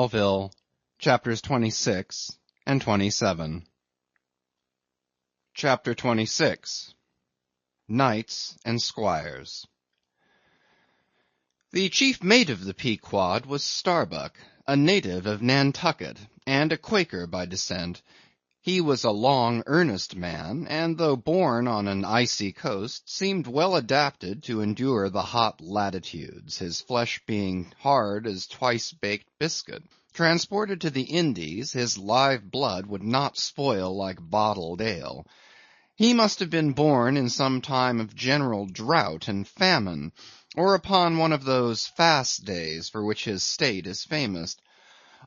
Melville, chapters 26 and 27. Chapter 26. Knights and Squires. The chief mate of the Pequod was Starbuck, a native of Nantucket, and a Quaker by descent. He was a long, earnest man, and though born on an icy coast, seemed well adapted to endure the hot latitudes, his flesh being hard as twice-baked biscuit. Transported to the Indies, his live blood would not spoil like bottled ale. He must have been born in some time of general drought and famine, or upon one of those fast days for which his state is famous.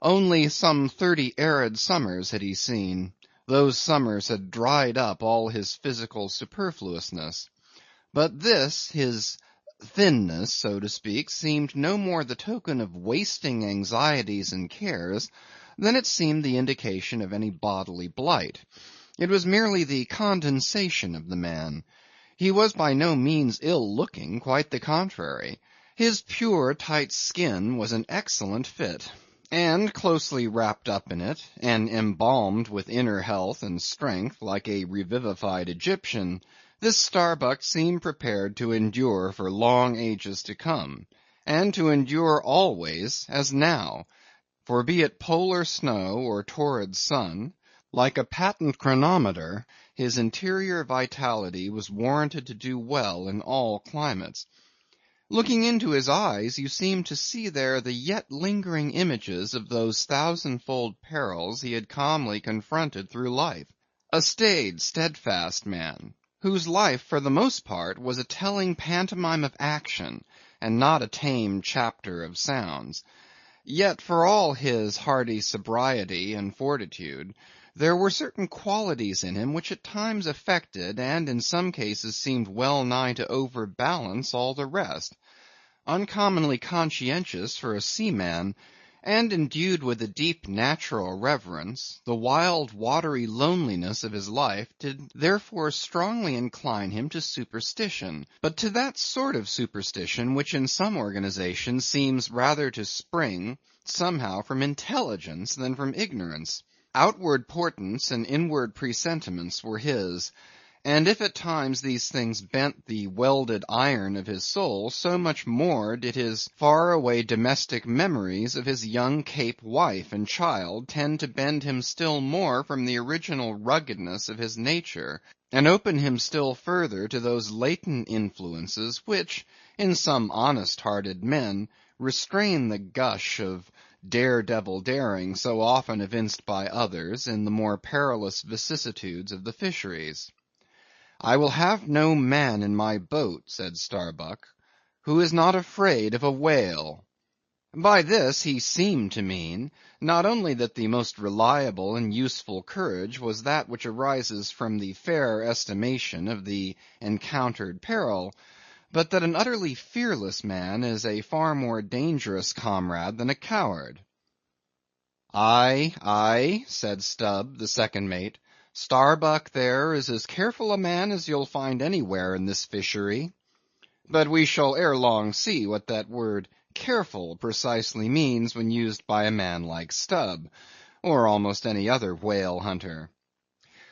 Only some 30 arid summers had he seen. Those summers had dried up all his physical superfluousness. But this, his thinness, so to speak, seemed no more the token of wasting anxieties and cares than it seemed the indication of any bodily blight. It was merely the condensation of the man. He was by no means ill-looking, quite the contrary. His pure, tight skin was an excellent fit. And closely wrapped up in it, and embalmed with inner health and strength like a revivified Egyptian, this Starbuck seemed prepared to endure for long ages to come, and to endure always as now, for be it polar snow or torrid sun, like a patent chronometer, his interior vitality was warranted to do well in all climates. Looking into his eyes, you seemed to see there the yet lingering images of those thousandfold perils he had calmly confronted through life. A staid, steadfast man, whose life for the most part was a telling pantomime of action, and not a tame chapter of sounds. Yet for all his hardy sobriety and fortitude, there were certain qualities in him which at times affected, and in some cases seemed well nigh to overbalance all the rest. Uncommonly conscientious for a seaman, and endued with a deep natural reverence, the wild watery loneliness of his life did therefore strongly incline him to superstition, but to that sort of superstition which in some organizations seems rather to spring, somehow, from intelligence than from ignorance. Outward portents and inward presentiments were his, and if at times these things bent the welded iron of his soul, so much more did his far-away domestic memories of his young Cape wife and child tend to bend him still more from the original ruggedness of his nature, and open him still further to those latent influences which, in some honest-hearted men, restrain the gush of dare-devil daring so often evinced by others in the more perilous vicissitudes of the fisheries. "I will have no man in my boat," said Starbuck, "who is not afraid of a whale." By this he seemed to mean, not only that the most reliable and useful courage was that which arises from the fair estimation of the encountered peril, but that an utterly fearless man is a far more dangerous comrade than a coward. "Aye, aye," said Stubb, the second mate. "Starbuck there is as careful a man as you'll find anywhere in this fishery. But we shall ere long see what that word careful precisely means when used by a man like Stubb, or almost any other whale hunter."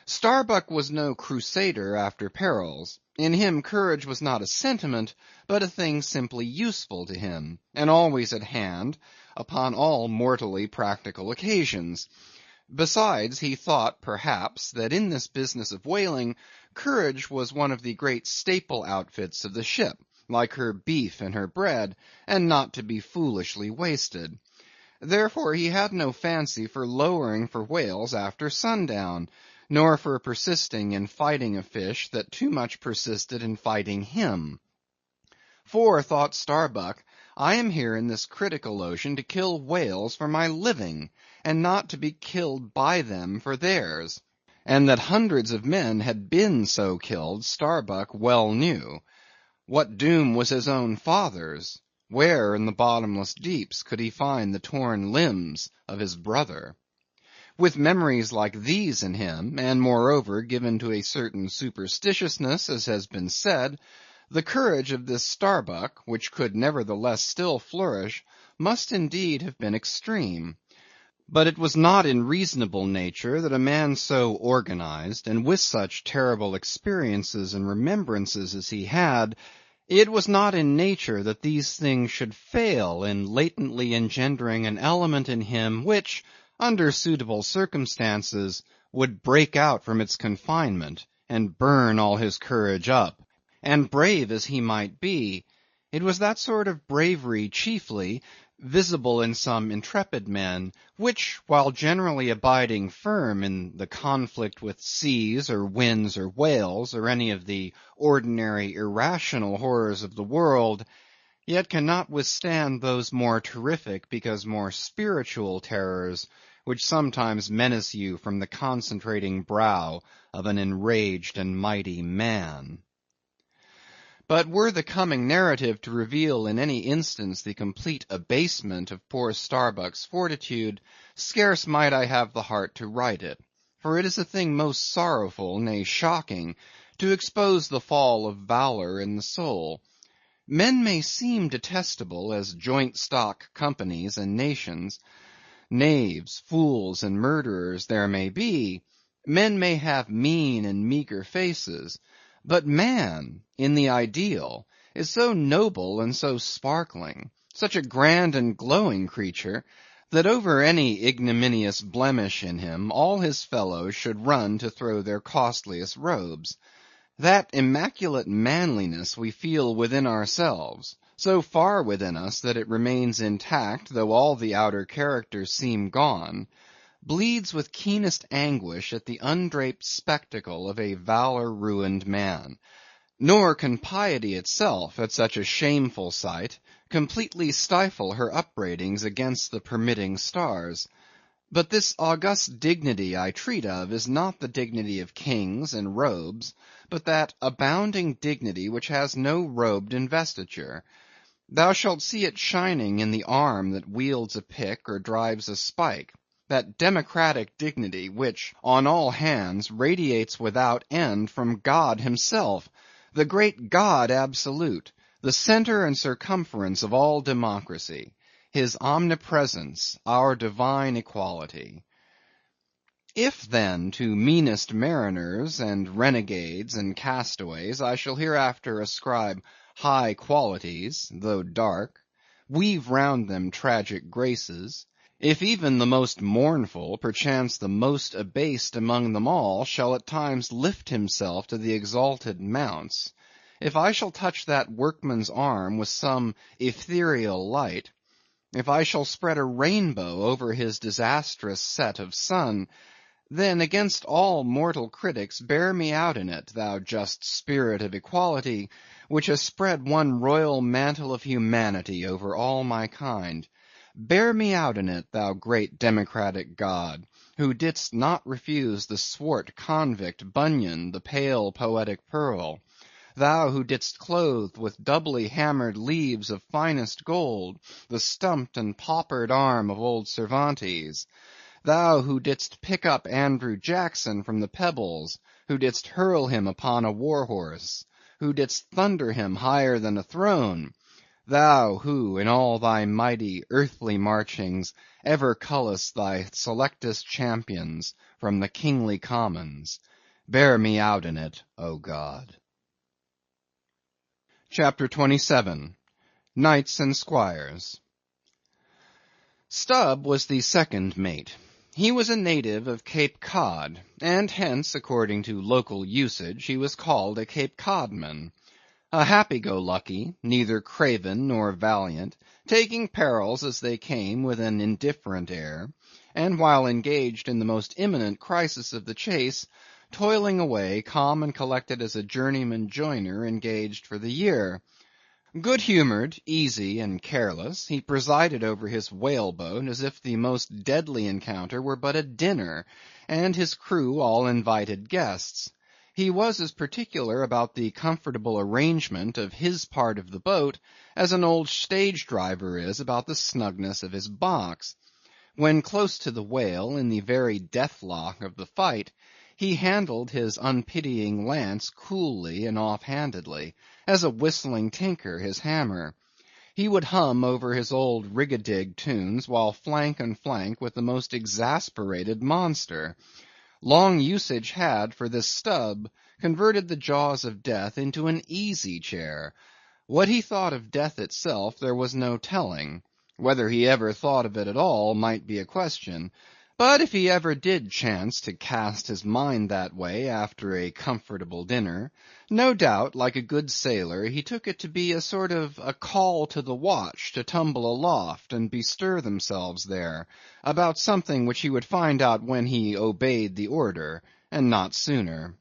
Starbuck was no crusader after perils. In him courage was not a sentiment, but a thing simply useful to him, and always at hand upon all mortally practical occasions. Besides, he thought, perhaps, that in this business of whaling, courage was one of the great staple outfits of the ship, like her beef and her bread, and not to be foolishly wasted. Therefore he had no fancy for lowering for whales after sundown, nor for persisting in fighting a fish that too much persisted in fighting him. For, thought Starbuck, I am here in this critical ocean to kill whales for my living, and not to be killed by them for theirs. And that hundreds of men had been so killed, Starbuck well knew. What doom was his own father's? Where in the bottomless deeps could he find the torn limbs of his brother? With memories like these in him, and moreover given to a certain superstitiousness, as has been said, the courage of this Starbuck, which could nevertheless still flourish, must indeed have been extreme. But it was not in reasonable nature that a man so organized, and with such terrible experiences and remembrances as he had, it was not in nature that these things should fail in latently engendering an element in him which, under suitable circumstances, would break out from its confinement, and burn all his courage up. And brave as he might be, it was that sort of bravery chiefly, visible in some intrepid men, which, while generally abiding firm in the conflict with seas, or winds, or whales, or any of the ordinary irrational horrors of the world, yet cannot withstand those more terrific because more spiritual terrors, which sometimes menace you from the concentrating brow of an enraged and mighty man. But were the coming narrative to reveal in any instance the complete abasement of poor Starbuck's fortitude, scarce might I have the heart to write it. For it is a thing most sorrowful, nay shocking, to expose the fall of valor in the soul. Men may seem detestable as joint stock companies and nations. Knaves, fools, and murderers there may be. Men may have mean and meagre faces. But man, in the ideal, is so noble and so sparkling, such a grand and glowing creature, that over any ignominious blemish in him all his fellows should run to throw their costliest robes. That immaculate manliness we feel within ourselves, so far within us that it remains intact though all the outer characters seem gone, bleeds with keenest anguish at the undraped spectacle of a valor-ruined man. Nor can piety itself, at such a shameful sight, completely stifle her upbraidings against the permitting stars. But this august dignity I treat of is not the dignity of kings and robes, but that abounding dignity which has no robed investiture. Thou shalt see it shining in the arm that wields a pick or drives a spike. That democratic dignity which, on all hands, radiates without end from God himself, the great God absolute, the center and circumference of all democracy, his omnipresence, our divine equality. If then to meanest mariners, and renegades, and castaways, I shall hereafter ascribe high qualities, though dark, weave round them tragic graces, if even the most mournful, perchance the most abased among them all, shall at times lift himself to the exalted mounts; if I shall touch that workman's arm with some ethereal light; if I shall spread a rainbow over his disastrous set of sun, then against all mortal critics bear me out in it, thou just spirit of equality, which has spread one royal mantle of humanity over all my kind. Bear me out in it, thou great democratic God, who didst not refuse the swart convict Bunyan the pale poetic pearl; thou who didst clothe with doubly hammered leaves of finest gold the stumped and paupered arm of old Cervantes; thou who didst pick up Andrew Jackson from the pebbles, who didst hurl him upon a war horse, who didst thunder him higher than a throne; thou who, in all thy mighty earthly marchings, ever cullest thy selectest champions from the kingly commons; bear me out in it, O God. CHAPTER 27. Knights and Squires. Stubb was the second mate. He was a native of Cape Cod, and hence, according to local usage, he was called a Cape Codman. A happy-go-lucky, neither craven nor valiant, taking perils as they came with an indifferent air, and while engaged in the most imminent crisis of the chase, toiling away calm and collected as a journeyman joiner engaged for the year. Good-humored, easy, and careless, he presided over his whaleboat as if the most deadly encounter were but a dinner, and his crew all invited guests. He was as particular about the comfortable arrangement of his part of the boat as an old stage driver is about the snugness of his box. When close to the whale, in the very deathlock of the fight, he handled his unpitying lance coolly and off-handedly, as a whistling tinker his hammer. He would hum over his old rig-a-dig tunes while flank and flank with the most exasperated monster. Long usage had, for this Stubb, converted the jaws of death into an easy chair. What he thought of death itself there was no telling. Whether he ever thought of it at all might be a question. But if he ever did chance to cast his mind that way after a comfortable dinner, no doubt, like a good sailor, he took it to be a sort of a call to the watch to tumble aloft and bestir themselves there, about something which he would find out when he obeyed the order, and not sooner.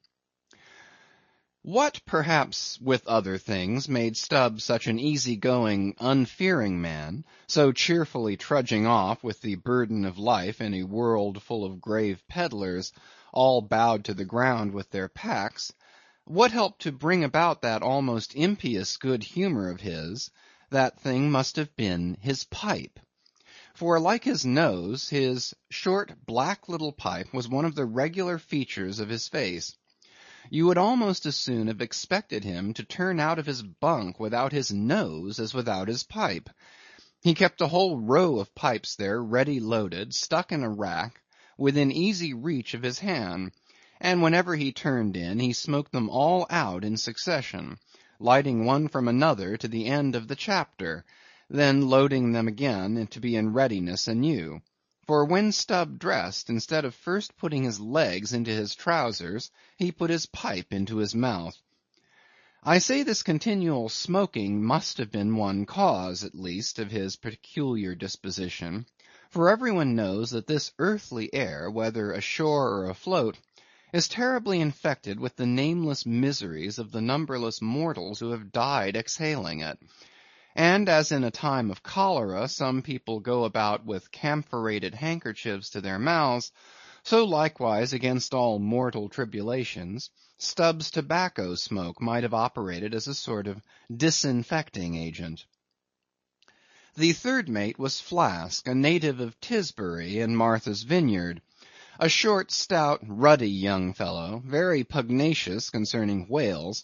What, perhaps, with other things, made Stubb such an easy-going, unfearing man, so cheerfully trudging off with the burden of life in a world full of grave peddlers, all bowed to the ground with their packs, what helped to bring about that almost impious good humor of his, that thing must have been his pipe. For like his nose, his short black little pipe was one of the regular features of his face. You would almost as soon have expected him to turn out of his bunk without his nose as without his pipe. He kept a whole row of pipes there ready loaded, stuck in a rack, within easy reach of his hand, and whenever he turned in, he smoked them all out in succession, lighting one from another to the end of the chapter, then loading them again to be in readiness anew. For when Stubb dressed, instead of first putting his legs into his trousers, he put his pipe into his mouth. I say this continual smoking must have been one cause, at least, of his peculiar disposition, for everyone knows that this earthly air, whether ashore or afloat, is terribly infected with the nameless miseries of the numberless mortals who have died exhaling it. And as in a time of cholera some people go about with camphorated handkerchiefs to their mouths, so likewise against all mortal tribulations, Stubb's tobacco smoke might have operated as a sort of disinfecting agent. The third mate was Flask, a native of Tisbury in Martha's Vineyard, a short, stout, ruddy young fellow, very pugnacious concerning whales,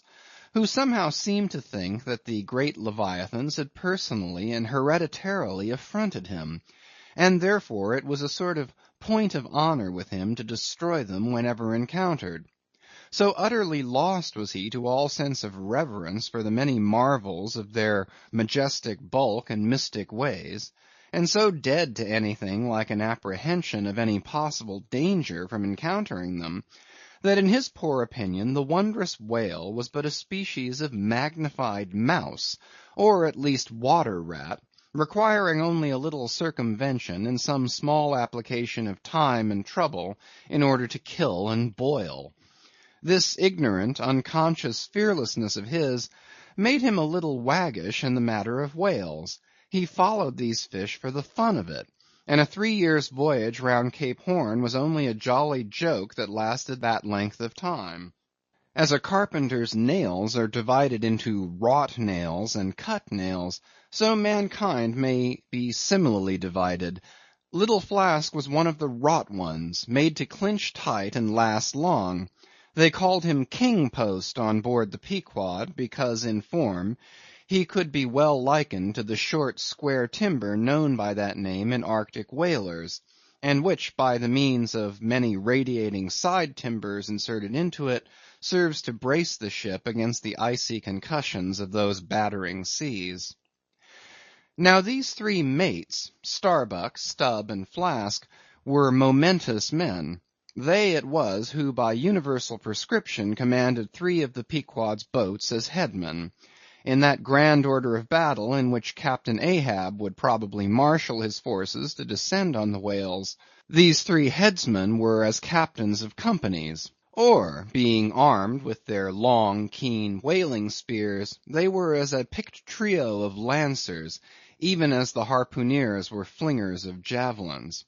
who somehow seemed to think that the great leviathans had personally and hereditarily affronted him, and therefore it was a sort of point of honor with him to destroy them whenever encountered. So utterly lost was he to all sense of reverence for the many marvels of their majestic bulk and mystic ways, and so dead to anything like an apprehension of any possible danger from encountering them, that in his poor opinion the wondrous whale was but a species of magnified mouse, or at least water rat, requiring only a little circumvention and some small application of time and trouble in order to kill and boil. This ignorant, unconscious fearlessness of his made him a little waggish in the matter of whales. He followed these fish for the fun of it, and a 3 years' voyage round Cape Horn was only a jolly joke that lasted that length of time. As a carpenter's nails are divided into wrought nails and cut nails, so mankind may be similarly divided. Little Flask was one of the wrought ones, made to clinch tight and last long. They called him King Post on board the Pequod, because in form he could be well likened to the short square timber known by that name in Arctic whalers, and which by the means of many radiating side timbers inserted into it, serves to brace the ship against the icy concussions of those battering seas. Now these three mates, Starbuck, Stubb, and Flask, were momentous men. They it was who by universal prescription commanded 3 of the Pequod's boats as headmen. In that grand order of battle in which Captain Ahab would probably marshal his forces to descend on the whales, these 3 headsmen were as captains of companies, or, being armed with their long, keen whaling spears, they were as a picked trio of lancers, even as the harpooneers were flingers of javelins.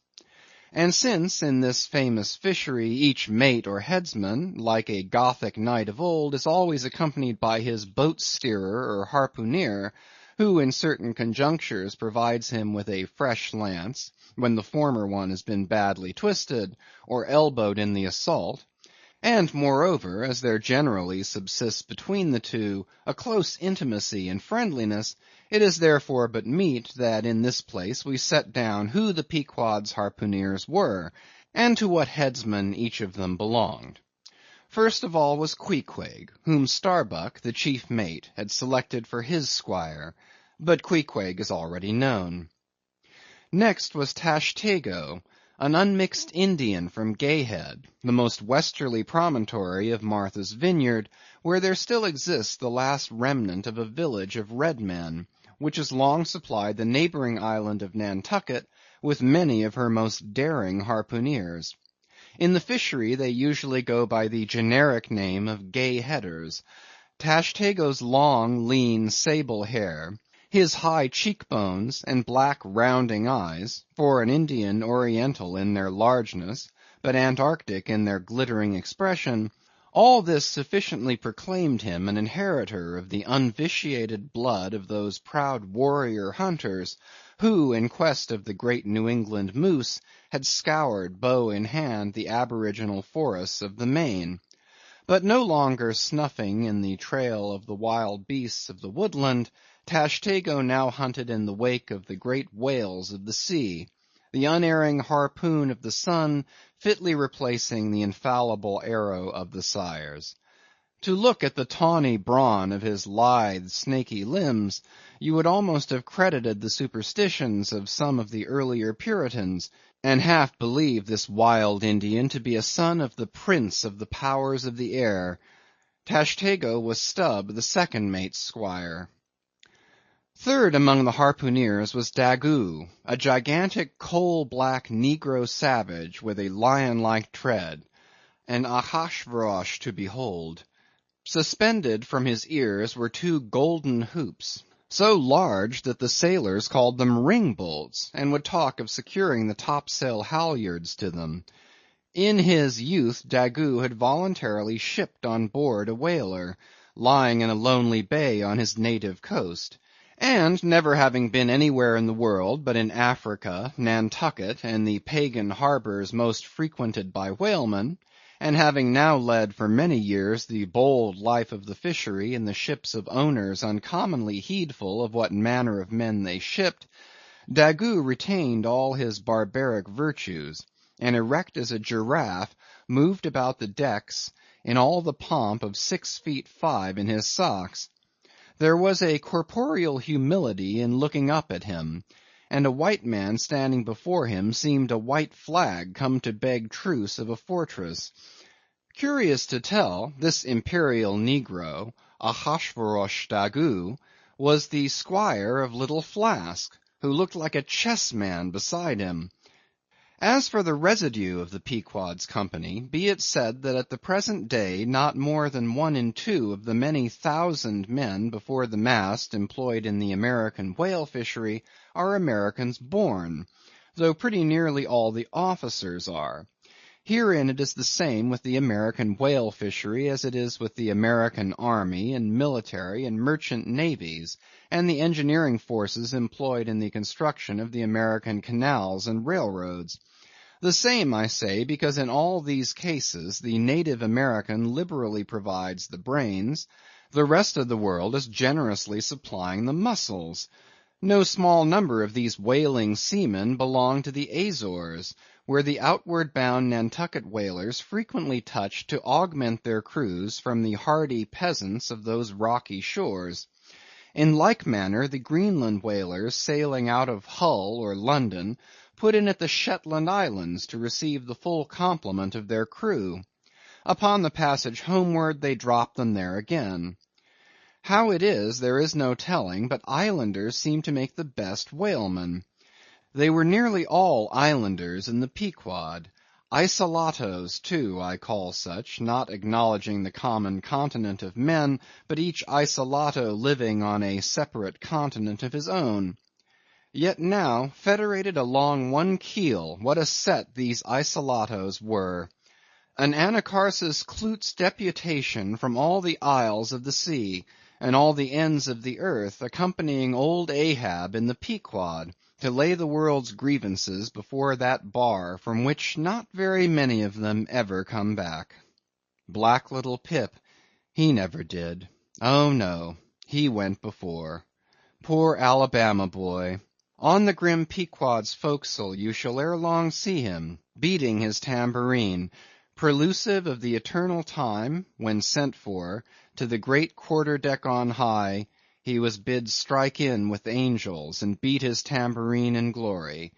And since in this famous fishery each mate or headsman, like a Gothic knight of old, is always accompanied by his boat steerer or harpooneer, who in certain conjunctures provides him with a fresh lance, when the former one has been badly twisted, or elbowed in the assault, and moreover, as there generally subsists between the two a close intimacy and friendliness, It is therefore but meet that in this place we set down who the Pequod's harpooneers were, and to what headsman each of them belonged. First of all was Queequeg, whom Starbuck, the chief mate, had selected for his squire, but Queequeg is already known. Next was Tashtego, an unmixed Indian from Gayhead, the most westerly promontory of Martha's Vineyard, where there still exists the last remnant of a village of red men, which has long supplied the neighboring island of Nantucket with many of her most daring harpooneers. In the fishery they usually go by the generic name of Gay Headers. Tashtego's long, lean, sable hair, his high cheekbones and black rounding eyes, for an Indian Oriental in their largeness, but Antarctic in their glittering expression, all this sufficiently proclaimed him an inheritor of the unvitiated blood of those proud warrior hunters, who, in quest of the great New England moose, had scoured, bow in hand, the aboriginal forests of the Main. But no longer snuffing in the trail of the wild beasts of the woodland, Tashtego now hunted in the wake of the great whales of the sea, the unerring harpoon of the sun fitly replacing the infallible arrow of the sires. To look at the tawny brawn of his lithe, snaky limbs, you would almost have credited the superstitions of some of the earlier Puritans, and half believed this wild Indian to be a son of the prince of the powers of the air. Tashtego was Stubb, the second mate's squire. Third among the harpooneers was Daggoo, a gigantic coal-black negro savage with a lion-like tread, an Ahasuerus to behold. Suspended from his ears were two golden hoops, so large that the sailors called them ring-bolts, and would talk of securing the topsail halyards to them. In his youth Daggoo had voluntarily shipped on board a whaler, lying in a lonely bay on his native coast, and never having been anywhere in the world but in Africa, Nantucket, and the pagan harbors most frequented by whalemen, and having now led for many years the bold life of the fishery in the ships of owners uncommonly heedful of what manner of men they shipped, Daggoo retained all his barbaric virtues, and erect as a giraffe, moved about the decks in all the pomp of 6 feet 5 in his socks. There was a corporeal humility in looking up at him, and a white man standing before him seemed a white flag come to beg truce of a fortress. Curious to tell, this imperial negro, Ahasuerus Daggoo, was the squire of Little Flask, who looked like a chessman beside him. As for the residue of the Pequod's company, be it said that at the present day not more than 1 in 2 of the many thousand men before the mast employed in the American whale fishery are Americans born, though pretty nearly all the officers are. Herein it is the same with the American whale fishery as it is with the American army and military and merchant navies, and the engineering forces employed in the construction of the American canals and railroads. The same, I say, because in all these cases the native American liberally provides the brains, the rest of the world is generously supplying the muscles. No small number of these whaling seamen belong to the Azores, where the outward bound Nantucket whalers frequently touch to augment their crews from the hardy peasants of those rocky shores. In like manner the Greenland whalers sailing out of Hull or London put in at the Shetland Islands to receive the full complement of their crew. Upon the passage homeward they drop them there again. How it is, there is no telling, but islanders seem to make the best whalemen. They were nearly all islanders in the Pequod. Isolatos, too, I call such, not acknowledging the common continent of men, but each isolato living on a separate continent of his own. Yet now, federated along one keel, what a set these isolatos were! An Anacharsis Cloots deputation from all the isles of the sea, and all the ends of the earth, accompanying old Ahab in the Pequod, to lay the world's grievances before that bar from which not very many of them ever come back. Black little Pip, he never did. Oh no, he went before. Poor Alabama boy! On the grim Pequod's forecastle you shall ere long see him, beating his tambourine, prelusive of the eternal time, when sent for, to the great quarter deck on high, he was bid strike in with angels, and beat his tambourine in glory.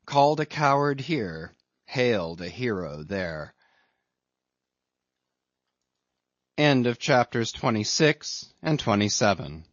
Called a coward here, hailed a hero there. End of chapters 26 and 27.